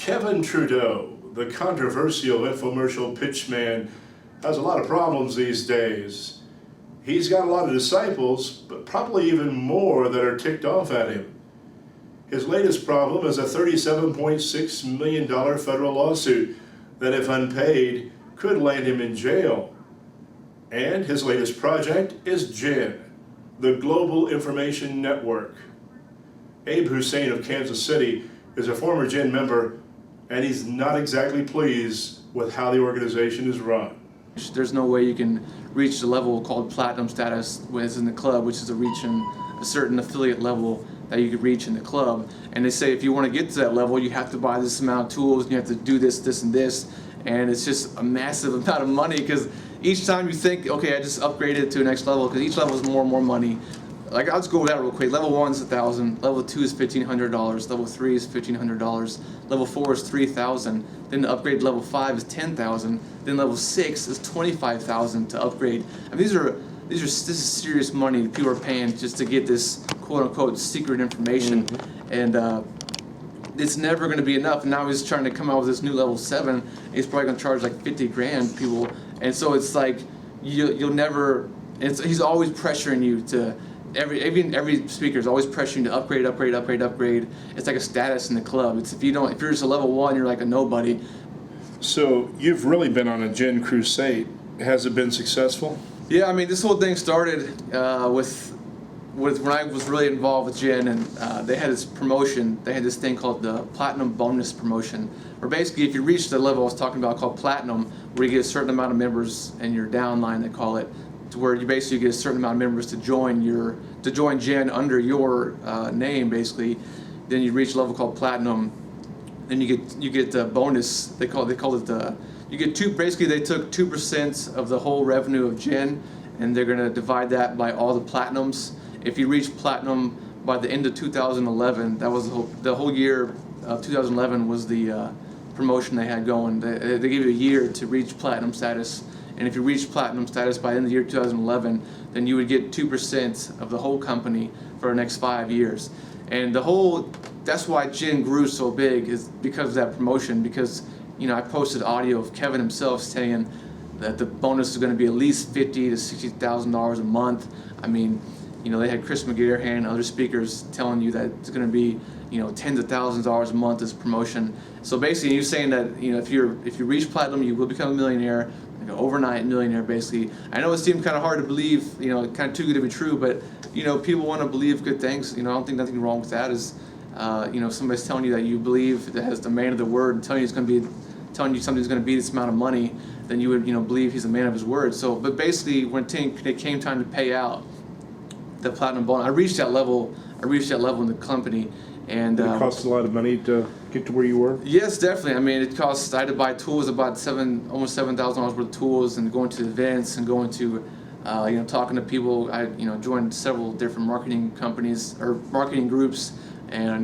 Kevin Trudeau, the controversial infomercial pitchman, has a lot of problems these days. He's got a lot of disciples, but probably even more that are ticked off at him. His latest problem is a $37.6 million federal lawsuit that, if unpaid, could land him in jail. And his latest project is GIN, the Global Information Network. Abe Husein of Kansas City is a former GIN member, and he's not exactly pleased with how the organization is run. There's no way you can reach the level called platinum status when it's in the club, which is reaching a certain affiliate level that you could reach in the club. And they say if you want to get to that level, you have to buy this amount of tools, and you have to do this, this, and this. And it's just a massive amount of money, because each time you think, okay, I just upgraded to the next level, because each level is more and more money. Like, I'll just go with that real quick. Level 1 is $1,000, level 2 is $1,500, level 3 is $1,500, level 4 is $3,000, then the upgrade to level 5 is $10,000, then level 6 is $25,000 to upgrade. I mean, this is serious money that people are paying just to get this quote-unquote secret information. And it's never going to be enough. And now he's trying to come out with this new level 7. He's probably going to charge like 50 grand people. And so it's like you'll never. He's always pressuring you to. Every speaker is always pressuring you to upgrade, upgrade, upgrade, upgrade. It's like a status in the club. It's if you're just a level 1, you're like a nobody. So you've really been on a GIN crusade. Has it been successful? Yeah, I mean, this whole thing started with when I was really involved with GIN, and they had this promotion. They had this thing called the Platinum Bonus Promotion, where basically if you reach the level I was talking about called Platinum, where you get a certain amount of members in your downline, they call it, to where you basically get a certain amount of members to join GIN under your name, basically. Then you reach a level called Platinum. Then you get the bonus. They call it the. You get basically they took 2% of the whole revenue of GIN, and they're gonna divide that by all the platinums. If you reach platinum by the end of 2011, that was the whole year of 2011 was the promotion they had going. They gave you a year to reach platinum status, and if you reach platinum status by the end of the year 2011, then you would get 2% of the whole company for the next 5 years. And that's why GIN grew so big, is because of that promotion. Because I posted audio of Kevin himself saying that the bonus is going to be at least $50,000 to $60,000 a month. I mean, they had Chris McGarrahan and other speakers telling you that it's going to be, tens of thousands of dollars a month as promotion. So basically, you're saying that if you reach platinum, you will become a millionaire, like an overnight millionaire, basically. I know it seems kind of hard to believe, kind of too good to be true, but people want to believe good things. I don't think nothing wrong with that. Is somebody's telling you that you believe, that has the man of the word, and telling you something's going to be this amount of money, then you would believe he's a man of his word. So, but basically, when it came time to pay out the platinum bonus, I reached that level in the company, and it cost a lot of money to get to where you were. Yes, definitely. I mean, it cost. I had to buy tools, about almost $7,000 worth of tools, and going to events and going to, talking to people. I joined several different marketing companies or marketing groups, and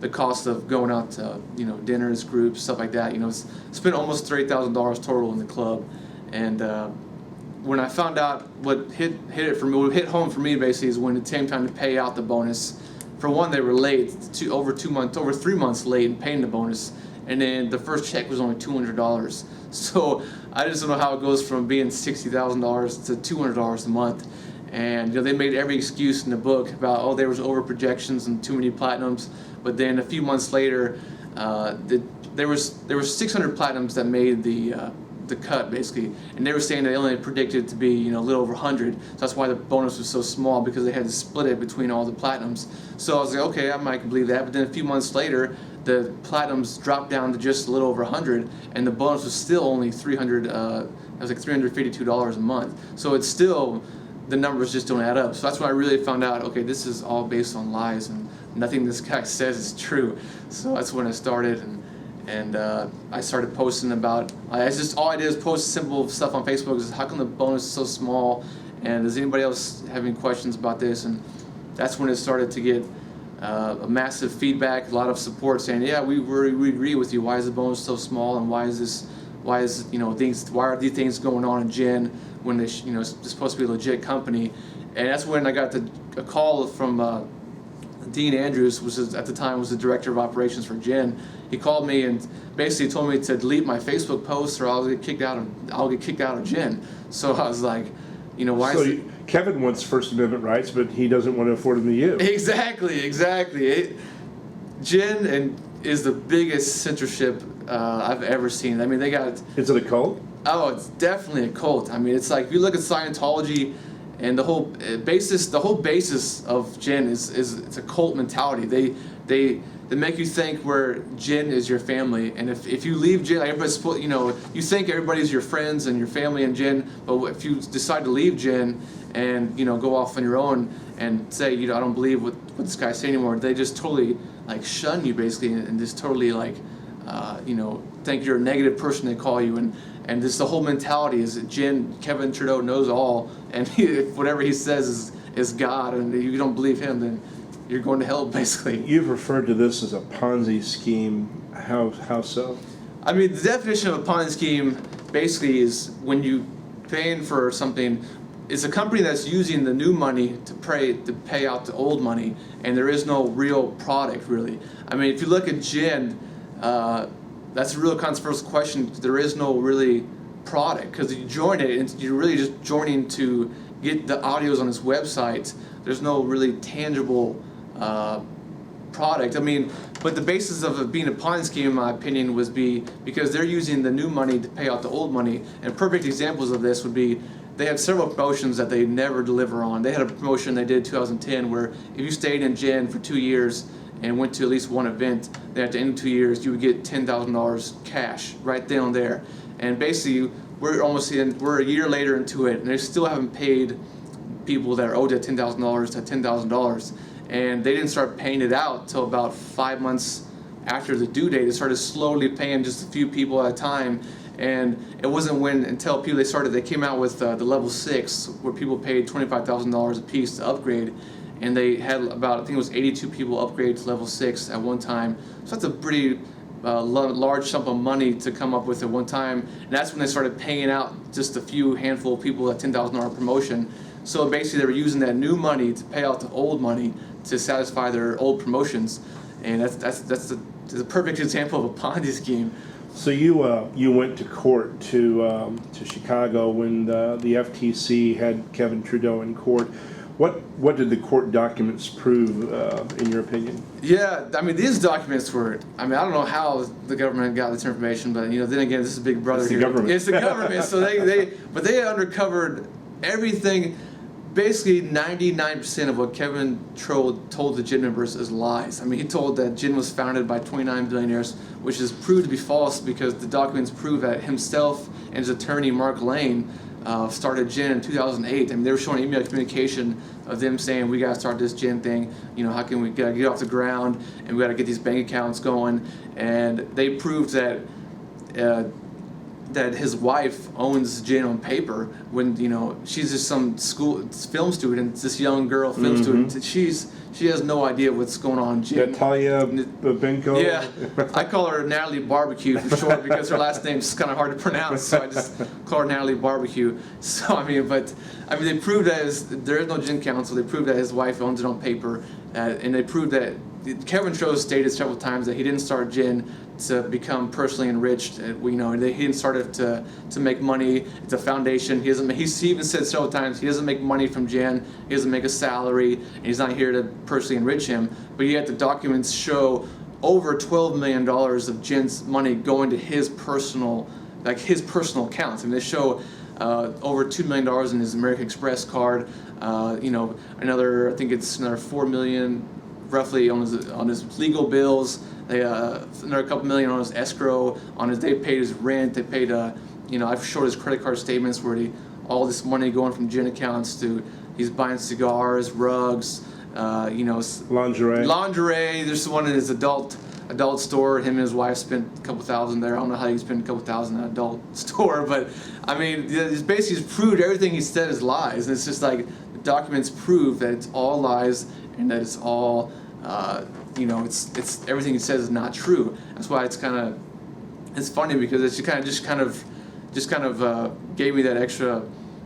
the cost of going out to dinners, groups, stuff like that. Spent almost $30,000 total in the club, and when I found out what hit home for me basically is when it came time to pay out the bonus. For one, they were late, over 3 months late in paying the bonus, and then the first check was only $200. So I just don't know how it goes from being $60,000 to $200 a month. And they made every excuse in the book about, there was over projections and too many platinums. But then a few months later, there was 600 platinums that made the cut, basically, and they were saying they only predicted it to be a little over 100. So that's why the bonus was so small, because they had to split it between all the platinums. So I was like, okay, I might believe that. But then a few months later, the platinums dropped down to just a little over 100, and the bonus was still only 300. It was like $352 a month. So it's still, the numbers just don't add up. So that's when I really found out, okay, this is all based on lies, and nothing this guy says is true. So that's when I started, and I started posting about. All I did is post simple stuff on Facebook. Is how come the bonus is so small, and does anybody else have any questions about this? And that's when it started to get a massive feedback, a lot of support, saying, yeah, we agree with you. Why is the bonus so small, and why are these things going on in GIN when it's supposed to be a legit company? And that's when I got a call from Dean Andrews, at the time was the director of operations for GIN. He called me and basically told me to delete my Facebook posts or I'll get kicked out of GIN. So I was like, why? So Kevin wants First Amendment rights, but he doesn't want to afford them to you. Exactly. GIN is the biggest censorship I've ever seen. I mean, they got. Is it a cult? Oh, it's definitely a cult. I mean, it's like if you look at Scientology, and the whole basis of GIN is it's a cult mentality. They make you think where GIN is your family, and if you leave GIN, like everybody's you think everybody's your friends and your family in GIN, but if you decide to leave GIN and go off on your own and say I don't believe what this guy's saying anymore, they just totally like shun you basically and just totally like think you're a negative person. They call you and this the whole mentality is that Kevin Trudeau knows all, and if whatever he says is God, and if you don't believe him, then you're going to hell, basically. You've referred to this as a Ponzi scheme. How so? I mean, the definition of a Ponzi scheme basically is when you paying for something. It's a company that's using the new money to pay out the old money, and there is no real product, really. I mean, if you look at GIN, that's a real controversial question. There is no really product because you join it and you're really just joining to get the audios on this website. There's no really tangible product. I mean, but the basis of it being a Ponzi scheme, in my opinion, was because they're using the new money to pay out the old money. And perfect examples of this would be they have several promotions that they never deliver on. They had a promotion they did in 2010 where if you stayed in GIN for 2 years and went to at least one event, then at the end of 2 years you would get $10,000 cash right then and there. And basically we're a year later into it, and they still haven't paid people that are owed that $10,000 that $10,000. And they didn't start paying it out till about 5 months after the due date. They started slowly paying just a few people at a time. And it wasn't until they came out with the level 6 where people paid $25,000 a piece to upgrade, and they had about, I think it was 82 people upgrade to level 6 at one time. So that's a pretty large sum of money to come up with at one time, and that's when they started paying out just a few handful of people at $10,000 promotion. So basically they were using that new money to pay out the old money to satisfy their old promotions, and that's the perfect example of a Ponzi scheme. So you went to court to Chicago when the FTC had Kevin Trudeau in court. What did the court documents prove, in your opinion? Yeah, I mean, these documents were. I mean, I don't know how the government got this information, but then again, this is Big Brother. It's the government. It's the government. So they uncovered everything. Basically, 99% of what Kevin told the GIN members is lies. I mean, he told that GIN was founded by 29 billionaires, which is proved to be false because the documents prove that himself and his attorney, Mark Lane, started GIN in 2008. I mean, they were showing email communication of them saying, we got to start this GIN thing. How can we get off the ground, and we got to get these bank accounts going. And they proved that his wife owns GIN on paper when she's just some film student, this young girl film student. She has no idea what's going on in GIN. Natalia Benko? Yeah, I call her Natalie Barbecue for short because her last name's kind of hard to pronounce, so I just call her Natalie Barbecue. So they proved that there is no GIN council. They proved that his wife owns it on paper, and they proved that Kevin Trudeau stated several times that he didn't start GIN to become personally enriched. He didn't start it to make money. It's a foundation. He even said several times he doesn't make money from GIN. He doesn't make a salary, and he's not here to personally enrich him. But yet the documents show over $12 million of GIN's money going to his personal accounts. I mean, they show over $2 million in his American Express card. I think it's another $4 million roughly on his legal bills. They another couple million on his escrow. They paid his rent. They paid I've showed his credit card statements where all this money going from GIN accounts to he's buying cigars, rugs, lingerie. There's one in his adult store. Him and his wife spent a couple thousand there. I don't know how you spend a couple thousand in an adult store, but I mean, it's basically proved everything he said is lies, and it's just like the documents prove that it's all lies and that it's all. It's everything he says is not true. That's why it's funny because it's just kind of gave me that extra.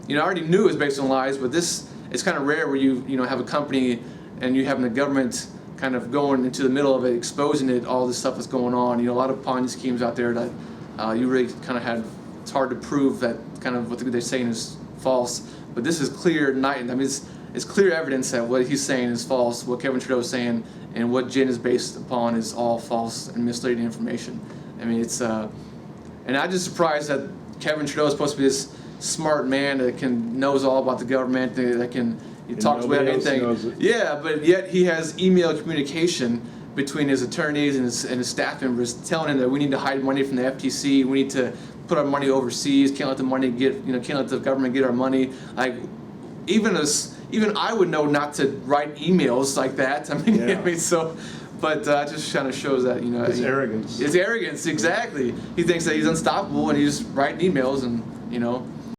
I already knew it was based on lies, but it's kind of rare where you have a company and you having the government kind of going into the middle of it, exposing it, all this stuff that's going on. You know, a lot of Ponzi schemes out there that you really kind of had. It's hard to prove that kind of what they're saying is false. But this is clear night. I mean, it's clear evidence that what he's saying is false. What Kevin Trudeau is saying and what GIN is based upon is all false and misleading information. I mean, it's and I'm just surprised that Kevin Trudeau is supposed to be this smart man that knows all about the government, that can talk about anything. Yeah, but yet he has email communication between his attorneys and his staff members telling him that we need to hide money from the FTC, we need to put our money overseas, can't let the money can't let the government get our money. Like even I would know not to write emails like that. I mean, Yeah. I mean, so. But just kind of shows that His arrogance. His arrogance, exactly. He thinks that he's unstoppable, and he's just writing emails, and